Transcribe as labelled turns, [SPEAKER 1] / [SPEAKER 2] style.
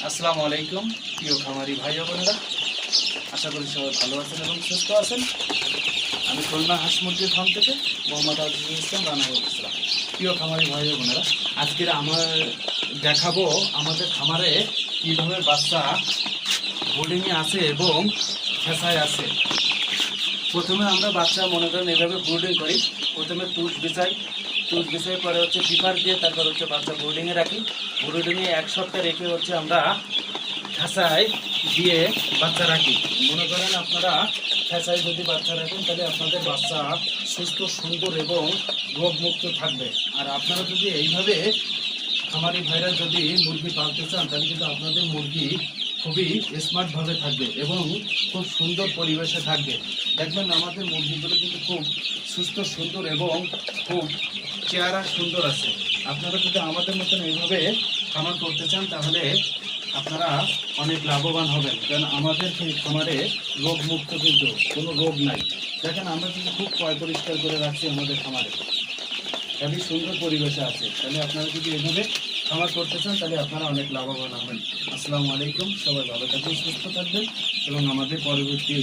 [SPEAKER 1] আসসালামু আলাইকুম প্রিয় খামারি ভাই বোনেরা, আশা করি সবাই ভালো আছেন এবং সুস্থ আছেন। আমি খুলনা হাঁস মুরগির ফার্ম থেকে মোহাম্মদ আজিজুল ইসলাম রানা বলছিলাম। প্রিয় খামারি ভাই বোনেরা, আজকের দেখাবো আমাদের খামারে কীভাবে বাচ্চা বোর্ডিংয়ে আছে এবং ফেসায় আছে। প্রথমে আমরা বাচ্চা মনে করেন এভাবে ব্রুডিং করি। প্রথমে তুষ বিছাই পরে হচ্ছে পিপার দিয়ে তারপর হচ্ছে বাচ্চা বোর্ডিংয়ে রাখি। বোর্ডিংয়ে 1 সপ্তাহ রেখে হচ্ছে আমরা খাঁচায় দিয়ে বাচ্চা রাখি। মনে করেন আপনারা খাঁচায় যদি বাচ্চা রাখেন তাহলে আপনাদের বাচ্চা সুস্থ, সুন্দর এবং রোগমুক্ত থাকবে। আর আপনারা যদি এইভাবে খামারি ভাইরা যদি মুরগি পালতে চান তাহলে কিন্তু আপনাদের মুরগি খুবই স্মার্টভাবে থাকবে এবং খুব সুন্দর পরিবেশে থাকবে। দেখবেন আমাদের মুরগিগুলো কিন্তু খুব সুস্থ, সুন্দর এবং খুব চেহারা সুন্দর আছে। আপনারা যদি আমাদের মতন এইভাবে খামার করতে চান তাহলে আপনারা অনেক লাভবান হবেন, কারণ আমাদের সেই খামারে রোগমুক্ত, কিন্তু কোনো রোগ নাই। দেখেন আমরা কিন্তু খুব পরিষ্কার করে রাখছি আমাদের খামারে, খুবই সুন্দর পরিবেশে আছে। তাহলে আপনারা যদি এভাবে খামার করতে চান তাহলে আপনারা অনেক লাভবান হবেন। আসসালামু আলাইকুম, সবাই ভালো থাকবেন, সুস্থ থাকবেন এবং আমাদের পরবর্তী